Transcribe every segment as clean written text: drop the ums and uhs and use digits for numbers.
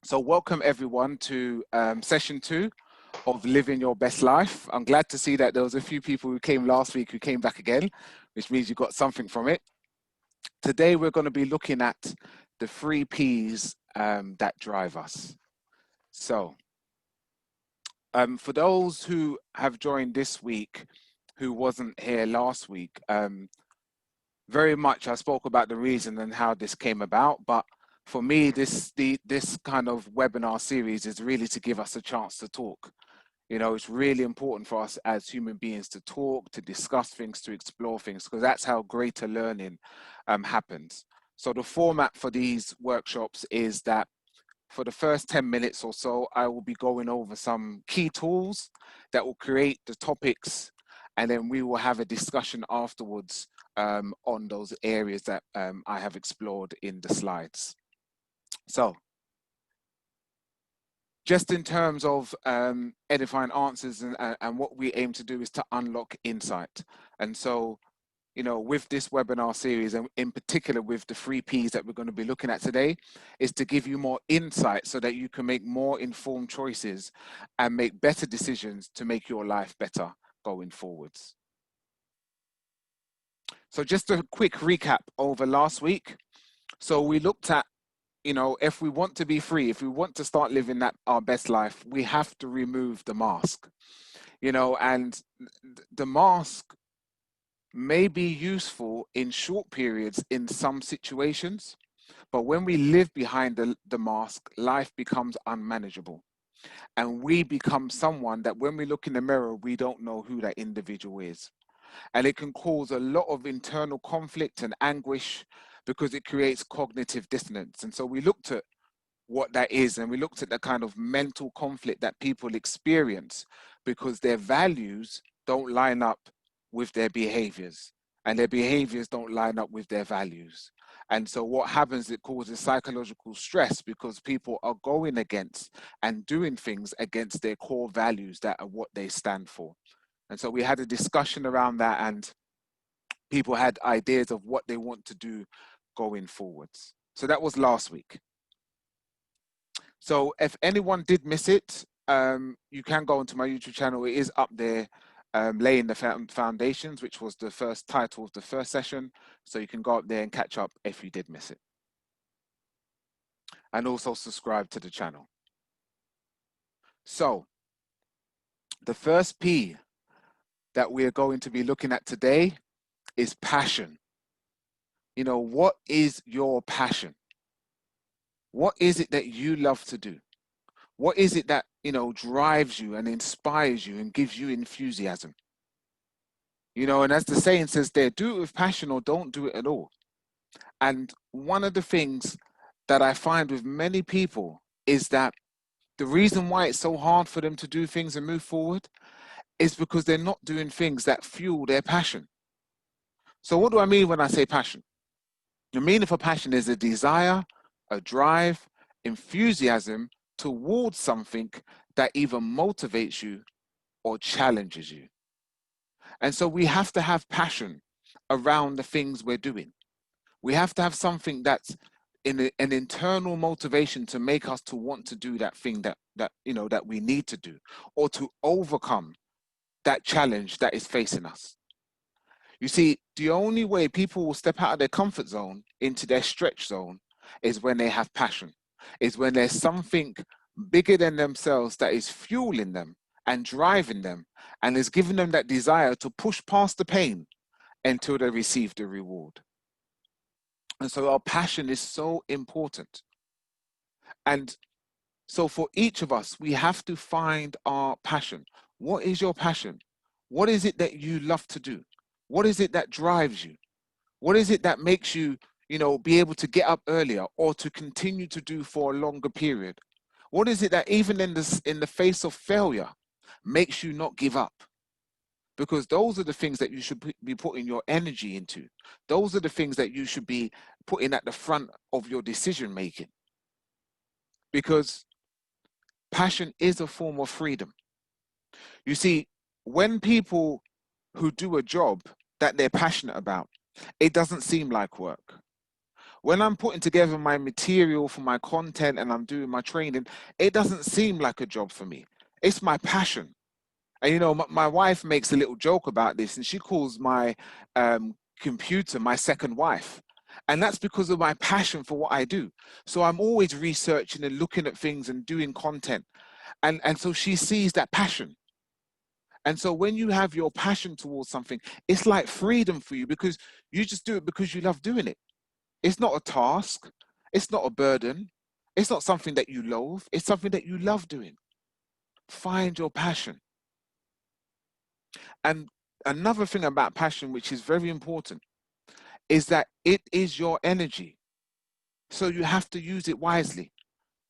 So welcome everyone to session 2 of Living Your Best Life. I'm glad to see that there was a few people who came last week who came back again, which means you got something from it. Today we're going to be looking at the 3 Ps that drive us. So for those who have joined this week, who wasn't here last week, very much I spoke about the reason and how this came about, but for me, this kind of webinar series is really to give us a chance to talk. You know, it's really important for us as human beings to talk, to discuss things, to explore things, because that's how greater learning happens. So the format for these workshops is that for the first 10 minutes or so, I will be going over some key tools that will create the topics, and then we will have a discussion afterwards on those areas that I have explored in the slides. So just in terms of edifying answers and what we aim to do is to unlock insight. And so, you know, with this webinar series, and in particular with the 3 Ps that we're going to be looking at today, is to give you more insight so that you can make more informed choices and make better decisions to make your life better going forwards. So just a quick recap over last week. So we looked at, you know, if we want to be free, if we want to start living our best life, we have to remove the mask, you know, and the mask may be useful in short periods in some situations, but when we live behind the mask, life becomes unmanageable. And we become someone that when we look in the mirror, we don't know who that individual is. And it can cause a lot of internal conflict and anguish because it creates cognitive dissonance. And so we looked at what that is, and we looked at the kind of mental conflict that people experience because their values don't line up with their behaviors, and their behaviors don't line up with their values. And so what happens, it causes psychological stress because people are going against and doing things against their core values that are what they stand for. And so we had a discussion around that, and people had ideas of what they want to do going forwards. So that was last week. So if anyone did miss it, you can go onto my YouTube channel. It is up there, laying the foundations, which was the first title of the first session. So you can go up there and catch up if you did miss it. And also subscribe to the channel. So the first P that we are going to be looking at today is passion. You know, what is your passion? What is it that you love to do? What is it that, you know, drives you and inspires you and gives you enthusiasm? You know, and as the saying says there, do it with passion or don't do it at all. And one of the things that I find with many people is that the reason why it's so hard for them to do things and move forward is because they're not doing things that fuel their passion. So what do I mean when I say passion? The meaning for passion is a desire, a drive, enthusiasm towards something that either motivates you or challenges you. And so we have to have passion around the things we're doing. We have to have something that's an internal motivation to make us to want to do that thing that you know that we need to do, or to overcome that challenge that is facing us. You see, the only way people will step out of their comfort zone into their stretch zone is when they have passion, is when there's something bigger than themselves that is fueling them and driving them and is giving them that desire to push past the pain until they receive the reward. And so our passion is so important. And so for each of us, we have to find our passion. What is your passion? What is it that you love to do? What is it that drives you? What is it that makes you, you know, be able to get up earlier or to continue to do for a longer period? What is it that even in the face of failure makes you not give up? Because those are the things that you should be putting your energy into. Those are the things that you should be putting at the front of your decision making. Because passion is a form of freedom. You see, when people who do a job that they're passionate about, it doesn't seem like work. When I'm putting together my material for my content and I'm doing my training, it doesn't seem like a job for me. It's my passion. And my wife makes a little joke about this, and she calls my computer my second wife. And that's because of my passion for what I do. So I'm always researching and looking at things and doing content. And so she sees that passion. And so when you have your passion towards something, it's like freedom for you, because you just do it because you love doing it. It's not a task. It's not a burden. It's not something that you loathe. It's something that you love doing. Find your passion. And another thing about passion, which is very important, is that it is your energy. So you have to use it wisely.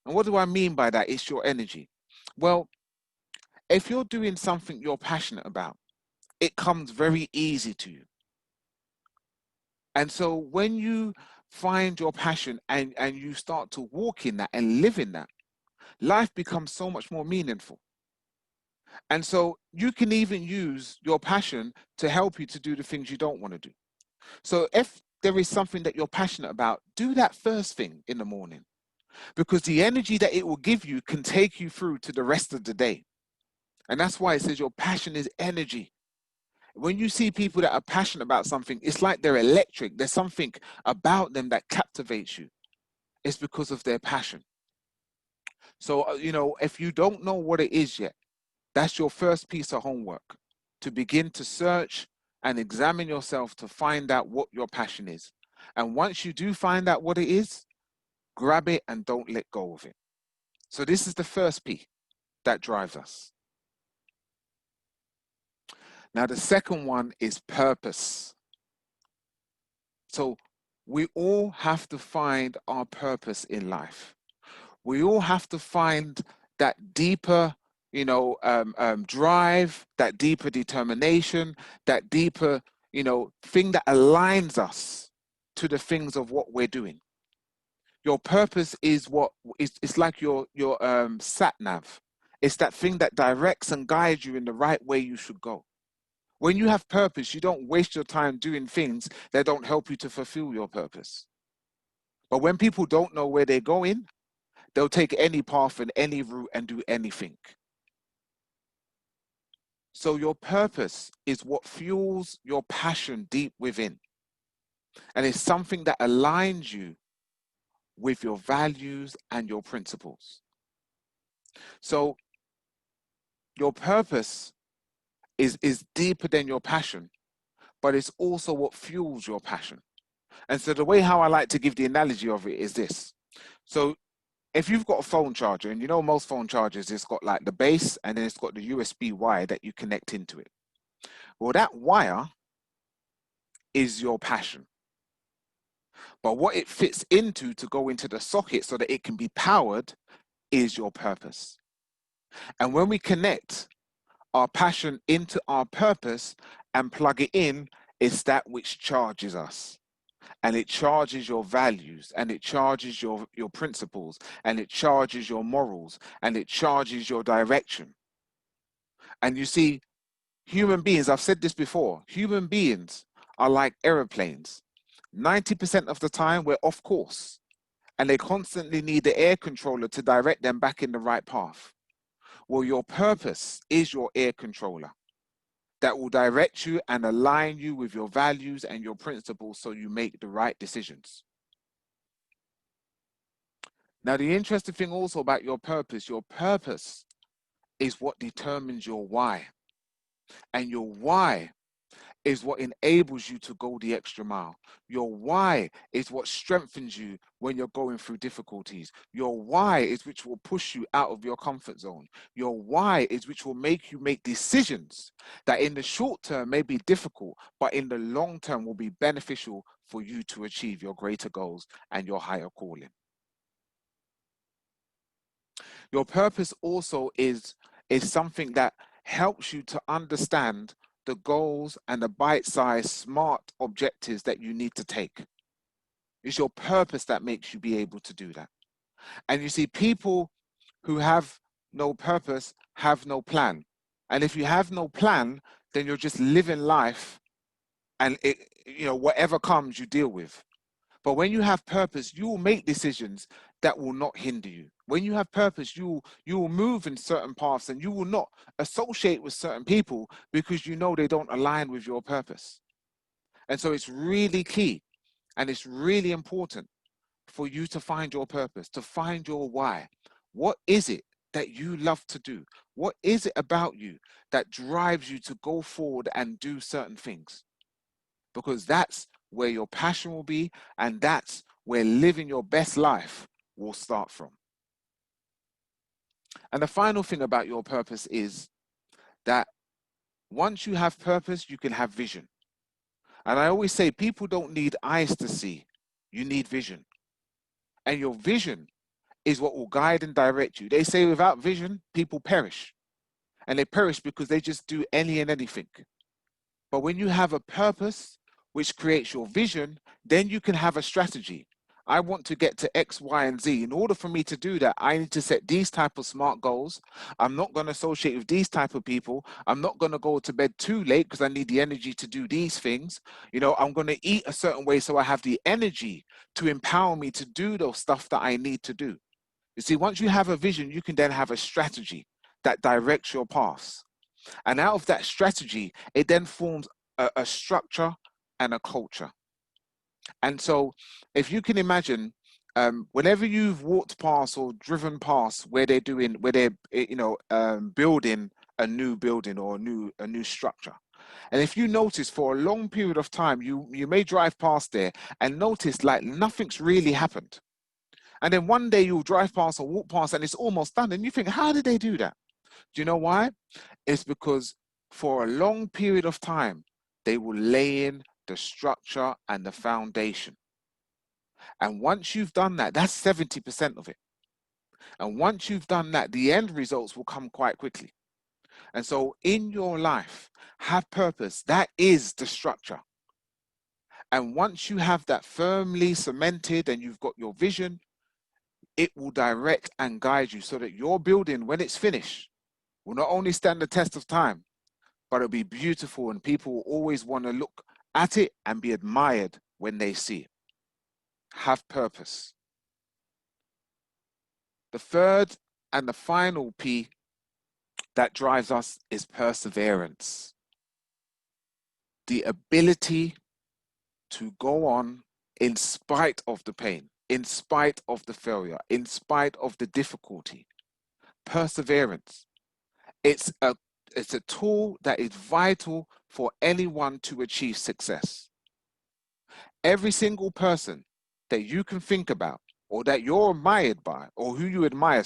And what do I mean by that? It's your energy. Well, if you're doing something you're passionate about, it comes very easy to you. And so when you find your passion and you start to walk in that and live in that, life becomes so much more meaningful. And so you can even use your passion to help you to do the things you don't want to do. So if there is something that you're passionate about, do that first thing in the morning, because the energy that it will give you can take you through to the rest of the day. And that's why it says your passion is energy. When you see people that are passionate about something, it's like they're electric. There's something about them that captivates you. It's because of their passion. So, if you don't know what it is yet, that's your first piece of homework, to begin to search and examine yourself to find out what your passion is. And once you do find out what it is, grab it and don't let go of it. So this is the first P that drives us. Now, the second one is purpose. So we all have to find our purpose in life. We all have to find that deeper, drive, that deeper determination, that deeper, thing that aligns us to the things of what we're doing. Your purpose is what is, it's like your sat nav. It's that thing that directs and guides you in the right way you should go. When you have purpose, you don't waste your time doing things that don't help you to fulfill your purpose. But when people don't know where they're going, they'll take any path and any route and do anything. So your purpose is what fuels your passion deep within. And it's something that aligns you with your values and your principles. So your purpose is deeper than your passion, but it's also what fuels your passion. And so the way how I like to give the analogy of it is this. So if you've got a phone charger, and most phone chargers, it's got like the base and then it's got the USB wire that you connect into it. Well, that wire is your passion. But what it fits into to go into the socket so that it can be powered is your purpose. And when we connect our passion into our purpose and plug it in, it's that which charges us. And it charges your values, and it charges your principles, and it charges your morals, and it charges your direction. And you see, human beings, I've said this before, human beings are like aeroplanes. 90% of the time, we're off course, and they constantly need the air controller to direct them back in the right path. Well, your purpose is your air controller that will direct you and align you with your values and your principles so you make the right decisions. Now, the interesting thing also about your purpose is what determines your why. And your why is what enables you to go the extra mile. Your why is what strengthens you when you're going through difficulties. Your why is which will push you out of your comfort zone. Your why is which will make you make decisions that in the short term may be difficult, but in the long term will be beneficial for you to achieve your greater goals and your higher calling. Your purpose also is something that helps you to understand the goals and the bite-sized smart objectives that you need to take. It's your purpose that makes you be able to do that. And you see, people who have no purpose have no plan. And if you have no plan, then you're just living life and whatever comes you deal with. But when you have purpose, you will make decisions that will not hinder you. When you have purpose, you will move in certain paths, and you will not associate with certain people because you know they don't align with your purpose. And so it's really key, and it's really important for you to find your purpose, to find your why. What is it that you love to do? What is it about you that drives you to go forward and do certain things? Because that's where your passion will be, and that's where living your best life will start from. And the final thing about your purpose is that once you have purpose, you can have vision. And I always say people don't need eyes to see, you need vision. And your vision is what will guide and direct you. They say without vision, people perish. And they perish because they just do any and anything. But when you have a purpose which creates your vision, then you can have a strategy. I want to get to X, Y, and Z. In order for me to do that, I need to set these type of smart goals. I'm not going to associate with these type of people. I'm not going to go to bed too late because I need the energy to do these things. I'm going to eat a certain way so I have the energy to empower me to do those stuff that I need to do. You see, once you have a vision, you can then have a strategy that directs your paths. And out of that strategy, it then forms a structure and a culture. And so if you can imagine, whenever you've walked past or driven past where they're building a new building or a new structure. And if you notice for a long period of time, you may drive past there and notice like nothing's really happened. And then one day you'll drive past or walk past and it's almost done. And you think, how did they do that? Do you know why? It's because for a long period of time, they will lay in the structure and the foundation. And once you've done that, that's 70% of it. And once you've done that, the end results will come quite quickly. And so in your life, have purpose. That is the structure. And once you have that firmly cemented and you've got your vision, it will direct and guide you so that your building, when it's finished, will not only stand the test of time, but it'll be beautiful and people will always want to look at it and be admired when they see it. Have purpose. The third and the final P that drives us is perseverance. The ability to go on in spite of the pain, in spite of the failure, in spite of the difficulty. Perseverance. It's a tool that is vital for anyone to achieve success. Every single person that you can think about or that you're admired by or who you admire,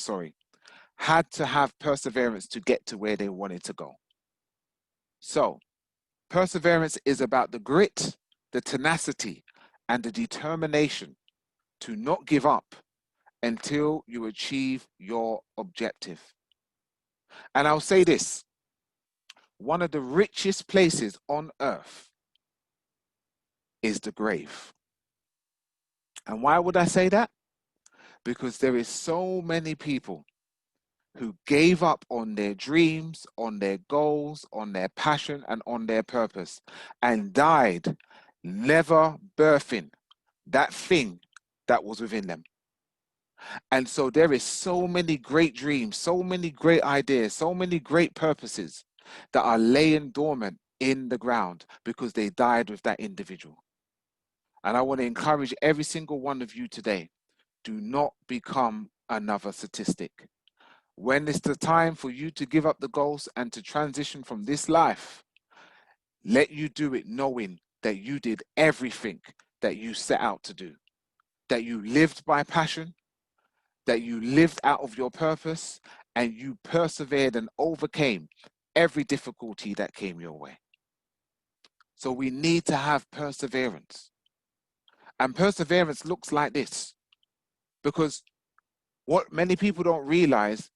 had to have perseverance to get to where they wanted to go. So perseverance is about the grit, the tenacity, and the determination to not give up until you achieve your objective. And I'll say this, one of the richest places on earth is the grave. And why would I say that? Because there is so many people who gave up on their dreams, on their goals, on their passion, and on their purpose, and died never birthing that thing that was within them. And so there is so many great dreams, so many great ideas, so many great purposes that are laying dormant in the ground because they died with that individual. And I want to encourage every single one of you today, do not become another statistic. When it's the time for you to give up the ghost and to transition from this life, let you do it knowing that you did everything that you set out to do, that you lived by passion, that you lived out of your purpose, and you persevered and overcame every difficulty that came your way. So we need to have perseverance. And perseverance looks like this, because what many people don't realize,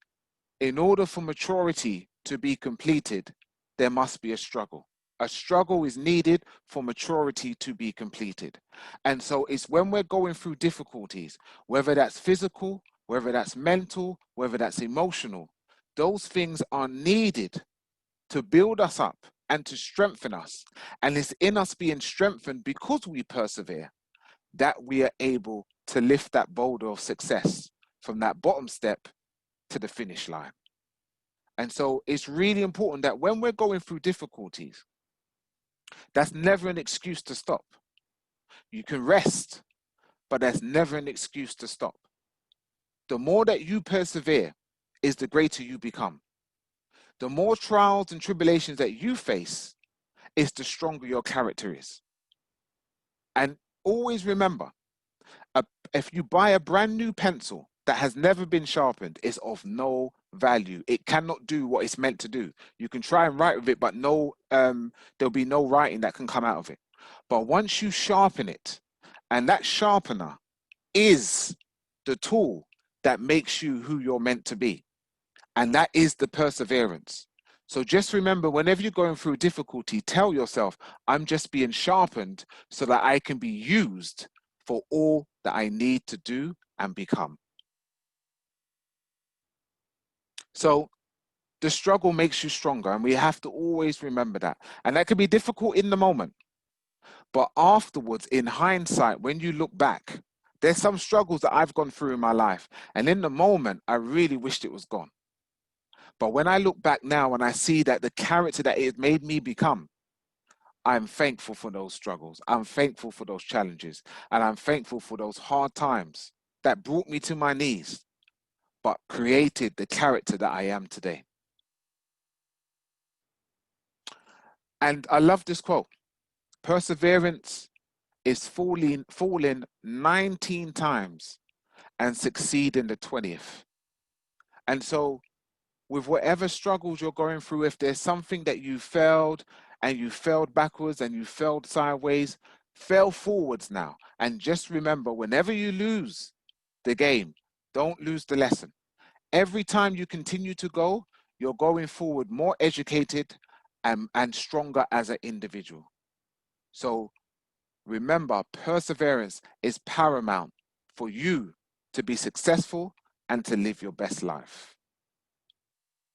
in order for maturity to be completed, there must be a struggle. A struggle is needed for maturity to be completed. And so it's when we're going through difficulties, whether that's physical, whether that's mental, whether that's emotional, those things are needed to build us up and to strengthen us. And it's in us being strengthened because we persevere. that we are able to lift that boulder of success from that bottom step to the finish line. And so it's really important that when we're going through difficulties, that's never an excuse to stop. You can rest, but that's never an excuse to stop. The more that you persevere is the greater you become. The more trials and tribulations that you face is the stronger your character is. And always remember, if you buy a brand new pencil that has never been sharpened, it's of no value. It cannot do what it's meant to do. You can try and write with it, but there'll be no writing that can come out of it. But once you sharpen it, and that sharpener is the tool that makes you who you're meant to be, and that is the perseverance. So just remember, whenever you're going through difficulty, tell yourself, I'm just being sharpened so that I can be used for all that I need to do and become. So the struggle makes you stronger, and we have to always remember that. And that can be difficult in the moment. But afterwards, in hindsight, when you look back, there's some struggles that I've gone through in my life. And in the moment, I really wished it was gone. But when I look back now and I see that the character that it made me become, I'm thankful for those struggles. I'm thankful for those challenges. And I'm thankful for those hard times that brought me to my knees, but created the character that I am today. And I love this quote. Perseverance is falling 19 times and succeeding the 20th. And so with whatever struggles you're going through, if there's something that you failed and you failed backwards and you failed sideways, fail forwards now. And just remember, whenever you lose the game, don't lose the lesson. Every time you continue to go, you're going forward more educated and stronger as an individual. So remember, perseverance is paramount for you to be successful and to live your best life.